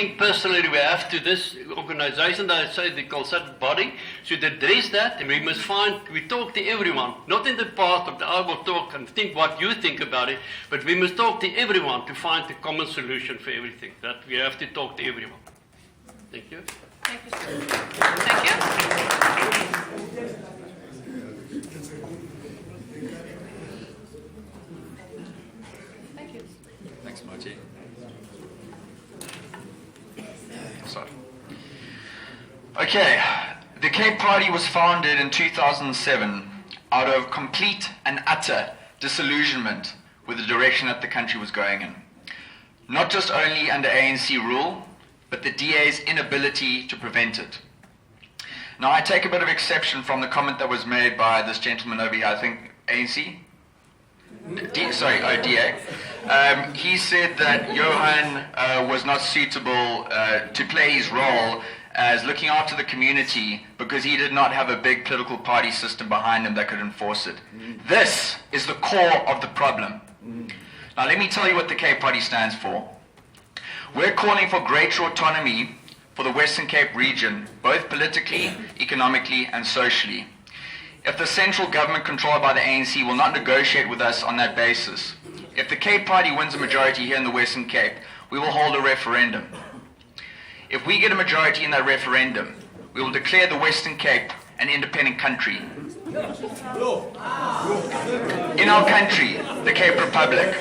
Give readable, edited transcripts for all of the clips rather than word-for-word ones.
think personally we have to, this organization that I say the consultant body should address that, and we talk to everyone, not in the part of I will talk and think what you think about it, but we must talk to everyone to find a common solution for everything. That we have to talk to everyone. Thank you. Thank you, sir. Thank you. Thank you. Thanks, Kommetjie. Sorry. Okay, the Cape Party was founded in 2007 out of complete and utter disillusionment with the direction that the country was going in. Not just only under ANC rule, but the DA's inability to prevent it. Now, I take a bit of exception from the comment that was made by this gentleman over here, I think ANC? DA. He said that Johan was not suitable to play his role as looking after the community because he did not have a big political party system behind him that could enforce it. This is the core of the problem. Now, let me tell you what the Cape Party stands for. We're calling for greater autonomy for the Western Cape region, both politically, economically, and socially. If the central government controlled by the ANC will not negotiate with us on that basis, if the Cape Party wins a majority here in the Western Cape, we will hold a referendum. If we get a majority in that referendum, we will declare the Western Cape an independent country. In our country, the Cape Republic,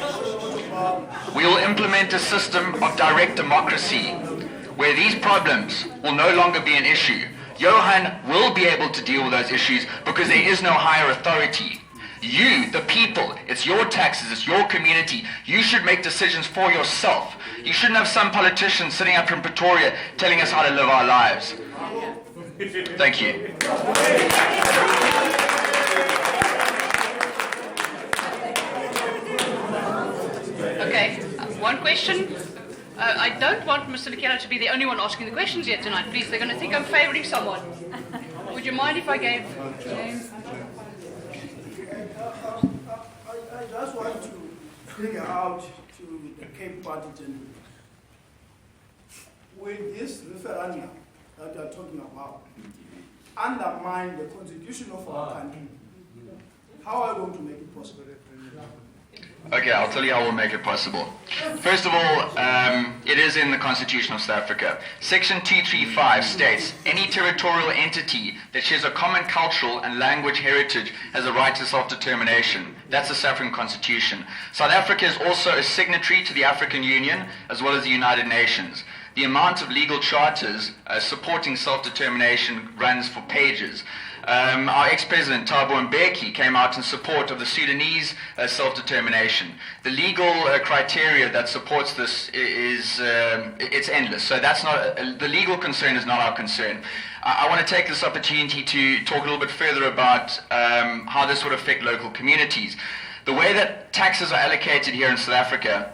we will implement a system of direct democracy where these problems will no longer be an issue. Johan will be able to deal with those issues because there is no higher authority. You, the people, it's your taxes, it's your community. You should make decisions for yourself. You shouldn't have some politician sitting up in Pretoria telling us how to live our lives. Thank you. Okay, one question. I don't want Mr. Lekela to be the only one asking the questions here tonight. Please, they're going to think I'm favouring someone. Would you mind if I gave James? I just want to bring out to the Cape Party gentlemen. With this referendum that we are talking about, undermine the constitution of our country. How are we going to make it possible? Okay, I'll tell you how we'll make it possible. First of all, it is in the Constitution of South Africa. Section 235 states, any territorial entity that shares a common cultural and language heritage has a right to self-determination. That's the South African Constitution. South Africa is also a signatory to the African Union as well as the United Nations. The amount of legal charters supporting self-determination runs for pages. Our ex-president, Thabo Mbeki, came out in support of the Sudanese self-determination. The legal criteria that supports this is it's endless. So that's not the legal concern is not our concern. I want to take this opportunity to talk a little bit further about how this would affect local communities. The way that taxes are allocated here in South Africa,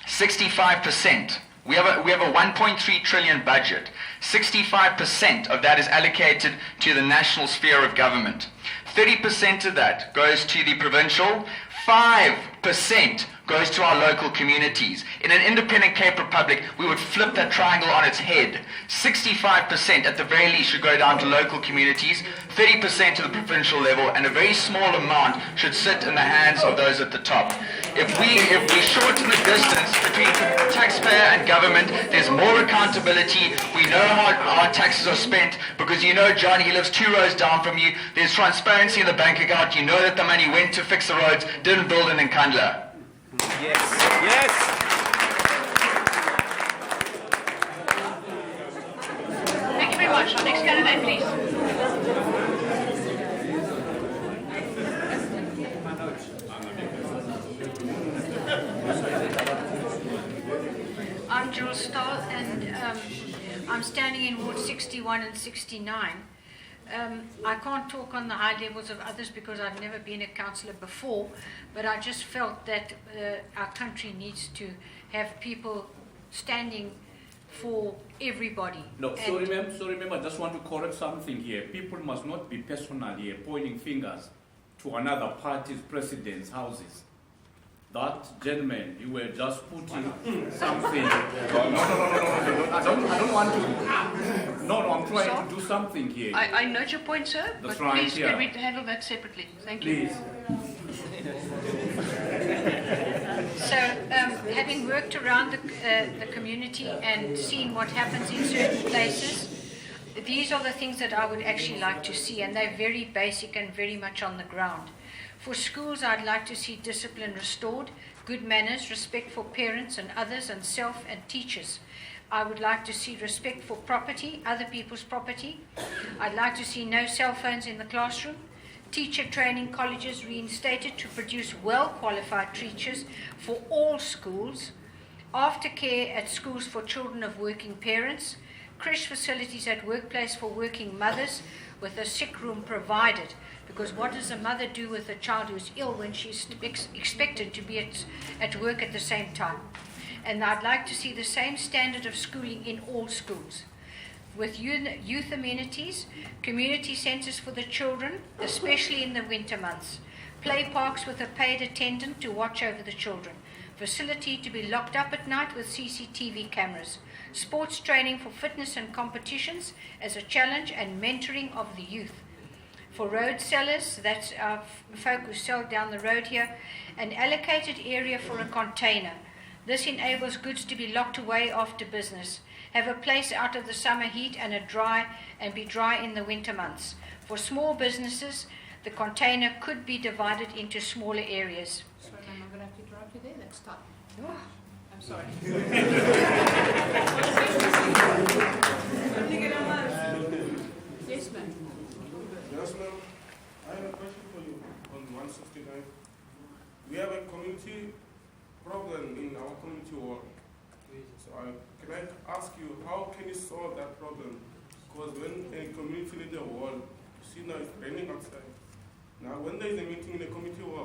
65%. We have a 1.3 trillion budget. 65% of that is allocated to the national sphere of government. 30% of that goes to the provincial. 5% goes to our local communities. In an independent Cape Republic, we would flip that triangle on its head. 65% at the very least should go down to local communities, 30% to the provincial level, and a very small amount should sit in the hands of those at the top. If we shorten the distance between taxpayer and government, there's more accountability. We know how our taxes are spent because you know John, he lives 2 rows down from you. There's transparency in the bank account. You know that the money went to fix the roads, didn't build an Nkandla. Yes. Yes. Thank you very much. Our next candidate, please. I'm Jill Stahl, and I'm standing in Ward 61 and 69. I can't talk on the high levels of others because I've never been a councillor before, but I just felt that our country needs to have people standing for everybody. No, sorry ma'am, I just want to correct something here. People must not be personal here, pointing fingers to another party's president's houses. That gentleman, you were just putting something. No. want to. No, I'm trying to do something here. I note your point, sir, That's but right, please yeah. can we handle that separately? Thank you. Please. So, having worked around the community and seen what happens in certain places, these are the things that I would actually like to see, and they're very basic and very much on the ground. For schools, I'd like to see discipline restored, good manners, respect for parents and others, and self and teachers. I would like to see respect for property, other people's property. I'd like to see no cell phones in the classroom. Teacher training colleges reinstated to produce well-qualified teachers for all schools. Aftercare at schools for children of working parents. Creche facilities at workplace for working mothers with a sick room provided. Because what does a mother do with a child who is ill when she's expected to be at work at the same time? And I'd like to see the same standard of schooling in all schools. With youth amenities, community centres for the children, especially in the winter months. Play parks with a paid attendant to watch over the children. Facility to be locked up at night with CCTV cameras. Sports training for fitness and competitions as a challenge and mentoring of the youth. For road sellers, that's our folk who sell down the road here, an allocated area for a container. This enables goods to be locked away after business. Have a place out of the summer heat and be dry in the winter months. For small businesses, the container could be divided into smaller areas. Sorry, ma'am, I'm going to have to interrupt you there. Let's stop. I'm sorry. Yes, ma'am. Yes, ma'am. I have a question for you on 169. We have a community problem in our community hall. So can I ask you, how can you solve that problem? Because when a community leader hall, you see now it's raining outside. Now when there is a meeting in the community hall,